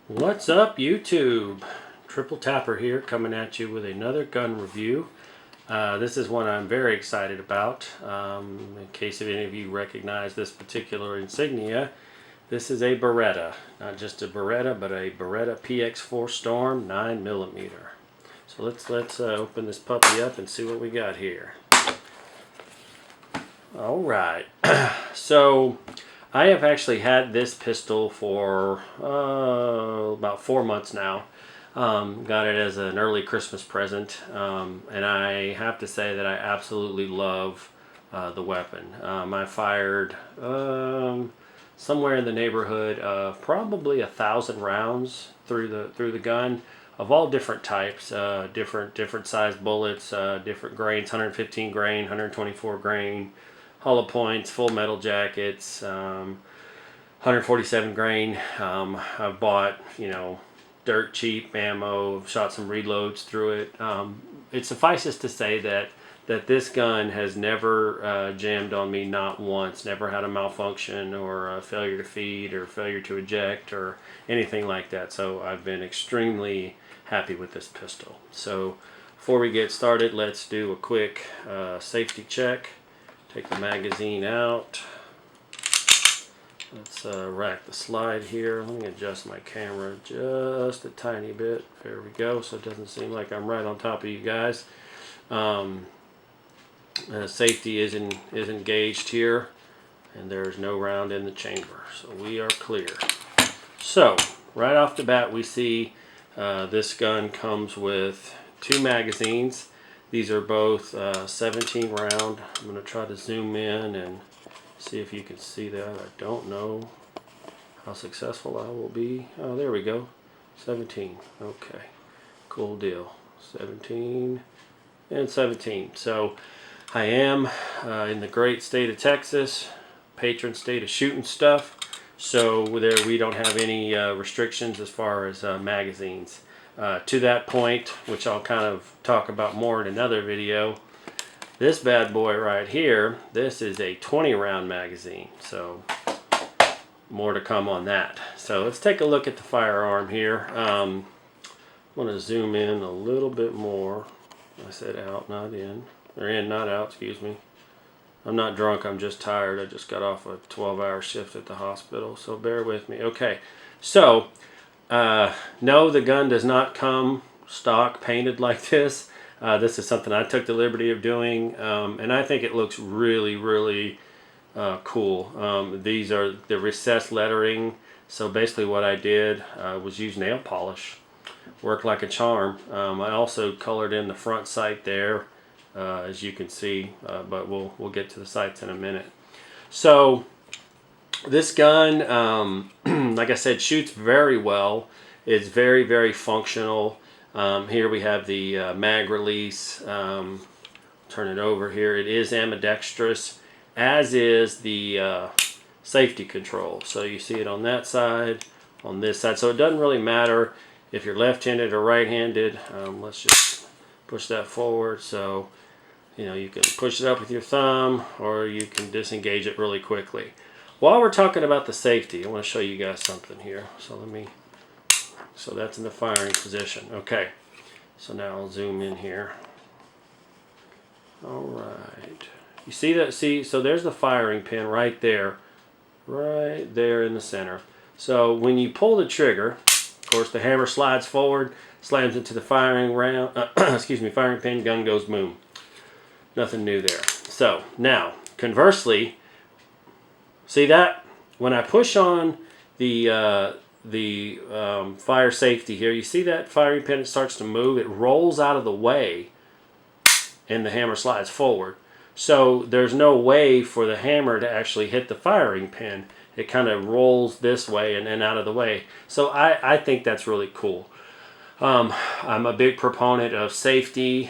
What's up, YouTube? Triple Tapper here, coming at you with another gun review. This is one I'm very excited about. In case any of you recognize this particular insignia, this is a Beretta. Not just a Beretta, but a Beretta PX4 Storm 9mm. So let's open this puppy up and see what we got here. All right. So I have actually had this pistol for about 4 months now. Got it as an early Christmas present, and I have to say that I absolutely love the weapon. I fired somewhere in the neighborhood of probably 1,000 rounds through the gun, of all different types, different size bullets, different grains, 115 grain, 124 grain. Hollow points, full metal jackets, 147 grain. I've bought, dirt cheap ammo, shot some reloads through it. It suffices to say that this gun has never jammed on me, not once. Never had a malfunction or a failure to feed or failure to eject or anything like that. So I've been extremely happy with this pistol. So before we get started, let's do a quick safety check. Take the magazine out. Let's rack the slide here. Let me adjust my camera just a tiny bit. There we go, so it doesn't seem like I'm right on top of you guys. Safety is engaged here, and there's no round in the chamber, so we are clear. So right off the bat, we see this gun comes with 2 magazines. These are both 17 round. I'm going to try to zoom in and see if you can see that. I don't know how successful I will be. Oh, there we go. 17. Okay. Cool deal. 17 and 17. So I am in the great state of Texas, patron state of shooting stuff. So there we don't have any restrictions as far as magazines. To that point, which I'll kind of talk about more in another video, this bad boy right here, this is a 20 round magazine, so more to come on that. So let's take a look at the firearm here. I'm going to zoom in a little bit more. I said out, not in. Or in, not out, excuse me. I'm not drunk, I'm just tired. I just got off a 12-hour shift at the hospital, so bear with me. Okay, so no, the gun does not come stock painted like this. This is something I took the liberty of doing, and I think it looks really, really cool. These are the recessed lettering. So basically what I did was use nail polish. Worked like a charm. I also colored in the front sight there, as you can see, but we'll get to the sights in a minute. So this gun, like I said, shoots very well. It's very, very functional. Here we have the mag release. Turn it over here. It is ambidextrous, as is the safety control. So you see it on that side, on this side. So it doesn't really matter if you're left-handed or right-handed. Let's just push that forward. So you can push it up with your thumb, or you can disengage it really quickly. While we're talking about the safety, I want to show you guys something here. So that's in the firing position. Okay, so now I'll zoom in here. All right, you see that? So there's the firing pin right there in the center. So when you pull the trigger, of course the hammer slides forward, slams into the firing firing pin, gun goes boom. Nothing new there. So now, conversely, see that? When I push on the fire safety here, you see that firing pin, it starts to move, it rolls out of the way, and the hammer slides forward. So there's no way for the hammer to actually hit the firing pin. It kind of rolls this way and then out of the way. So I think that's really cool. I'm a big proponent of safety.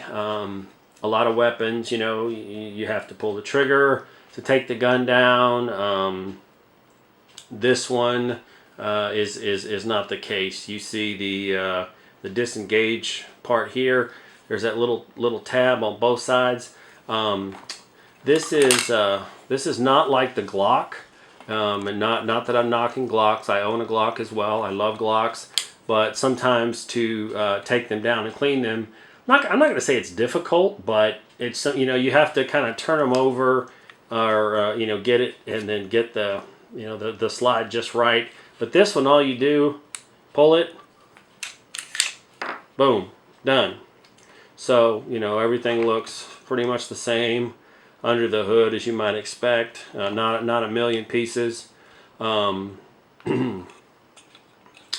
A lot of weapons, you have to pull the trigger to take the gun down. This one is not the case. You see the disengage part here. There's that little tab on both sides. This is not like the Glock, and not that I'm knocking Glocks. I own a Glock as well. I love Glocks. but sometimes to take them down and clean them, I'm not going to say it's difficult, but it's, you know, you have to kind of turn them over, or you know, get it, and then get the, you know, the slide just right. But this one, all you do, pull it, boom, done. So, you know, everything looks pretty much the same under the hood as you might expect. Not a million pieces. I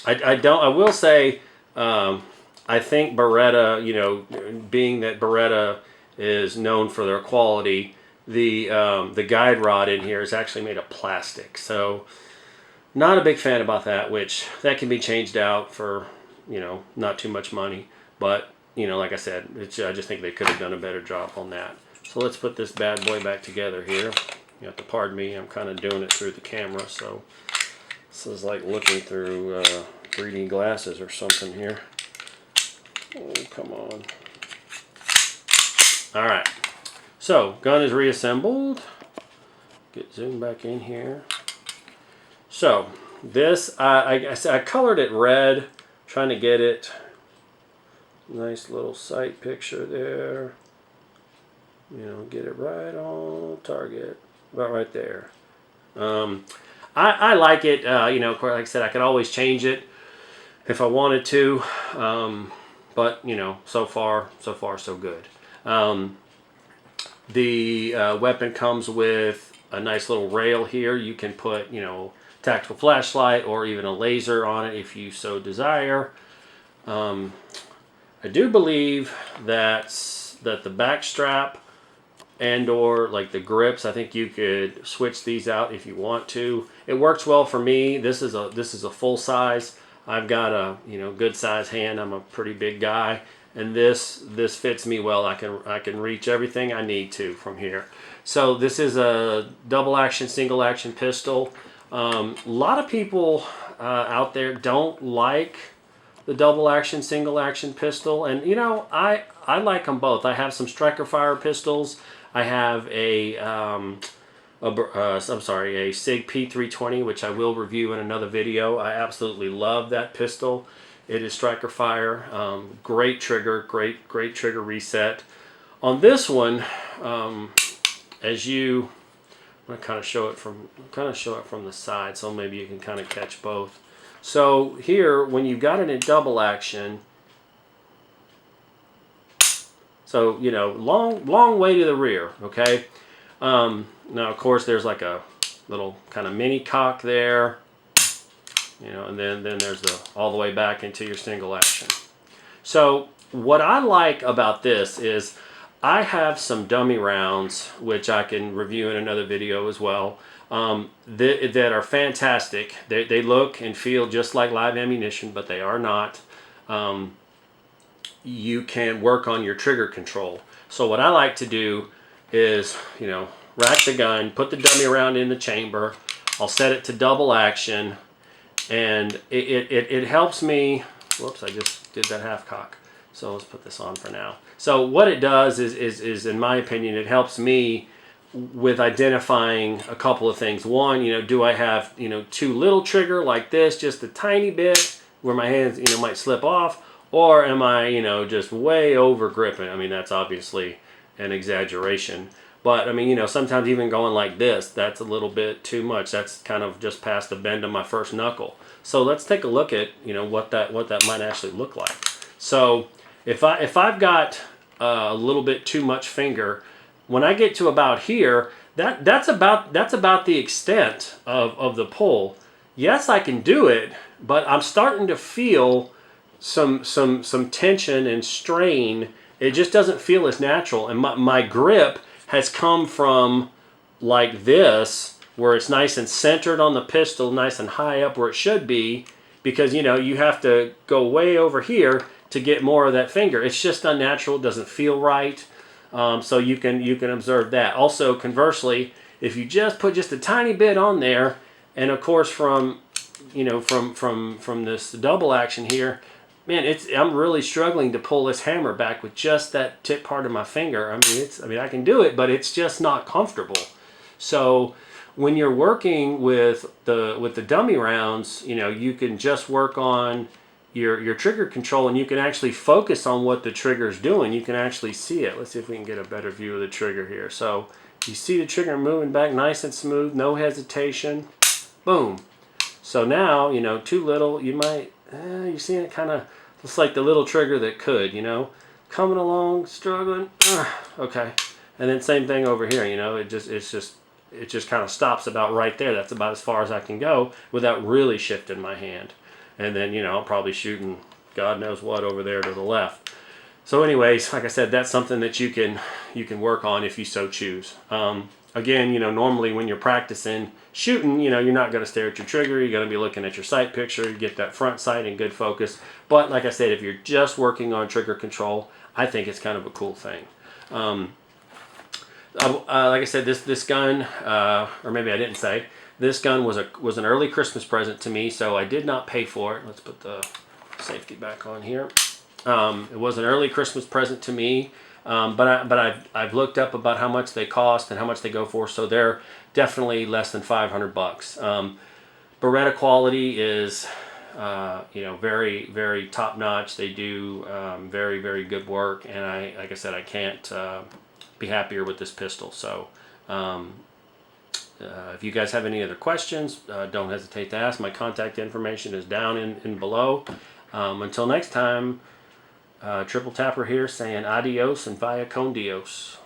will say, I think Beretta, you know, being that Beretta is known for their quality, the guide rod in here is actually made of plastic. So, not a big fan about that, which that can be changed out for, you know, not too much money. But, you know, like I said, I just think they could have done a better job on that. So let's put this bad boy back together here. You have to pardon me, I'm kind of doing it through the camera, so this is like looking through 3D glasses or something here. Oh, come on. Alright, so gun is reassembled. Get zoomed back in here. So this, I colored it red, trying to get it. Nice little sight picture there. You know, get it right on target, about right there. I like it. You know, like I said, I could always change it if I wanted to. But you know, so far so good. The weapon comes with a nice little rail here. You can put, you know, tactical flashlight or even a laser on it if you so desire. I do believe that the back strap and or like the grips, I think you could switch these out if you want to. It works well for me. This is a full size. I've got a, you know, good size hand. I'm a pretty big guy, and this fits me well. I can reach everything I need to from here. So this is a double action, single action pistol. A lot of people out there don't like the double action, single action pistol, and you know, I like them both. I have some striker fire pistols. I have a SIG P320, which I will review in another video. I absolutely love that pistol. It is striker fire, great trigger, great trigger reset. On this one, as you, I'm gonna kind of show it from the side, so maybe you can kind of catch both. So here, when you've got it in double action, so, you know, long way to the rear, okay? Now, of course, there's like a little kind of mini cock there, you know, and then there's the all the way back into your single action. So what I like about this is I have some dummy rounds, which I can review in another video as well, that are fantastic. They look and feel just like live ammunition, but they are not. You can work on your trigger control. So what I like to do is, you know, rack the gun, put the dummy round in the chamber. I'll set it to double action, and it helps me. Whoops, I just did that half cock. So let's put this on for now. So what it does is in my opinion, it helps me with identifying a couple of things. One, you know, do I have, you know, too little trigger like this, just a tiny bit where my hands, you know, might slip off, or am I, you know, just way over gripping? I mean, that's obviously an exaggeration, but I mean, you know, sometimes even going like this, that's a little bit too much. That's kind of just past the bend of my first knuckle. So let's take a look at, you know, what that might actually look like. So if I've got a little bit too much finger, when I get to about here, that's about the extent of the pull. Yes, I can do it, but I'm starting to feel some tension and strain. It just doesn't feel as natural, and my grip has come from like this, where it's nice and centered on the pistol, nice and high up where it should be, because you know you have to go way over here to get more of that finger. It's just unnatural. It doesn't feel right. So you can observe that. Also, conversely, if you just put just a tiny bit on there, and of course from, you know, from this double action here, man, I'm really struggling to pull this hammer back with just that tip part of my finger. I mean, I can do it, but it's just not comfortable. So when you're working with the dummy rounds, you know, you can just work on, your trigger control, and you can actually focus on what the trigger is doing. You can actually see it. Let's see if we can get a better view of the trigger here. So you see the trigger moving back nice and smooth, no hesitation. Boom. So now, you know, too little, you might, you're seeing it kind of looks like the little trigger that could, you know, coming along, struggling. Okay. And then same thing over here, you know, it just kind of stops about right there. That's about as far as I can go without really shifting my hand. And then, you know, I'm probably shooting God knows what over there to the left. So anyways, like I said, that's something that you can work on if you so choose. Again, you know, normally when you're practicing shooting, you know, you're not going to stare at your trigger. You're going to be looking at your sight picture. You get that front sight in good focus. But like I said, if you're just working on trigger control, I think it's kind of a cool thing. Like I said, this gun, or maybe I didn't say, this gun was an early Christmas present to me, so I did not pay for it. Let's put the safety back on here. It was an early Christmas present to me, but I've looked up about how much they cost and how much they go for, so they're definitely less than $500. Beretta quality is, you know, very, very top notch. They do very, very good work, and like I said, I can't be happier with this pistol. So if you guys have any other questions, don't hesitate to ask. My contact information is down in below. Until next time, Triple Tapper here saying adios and via con Dios.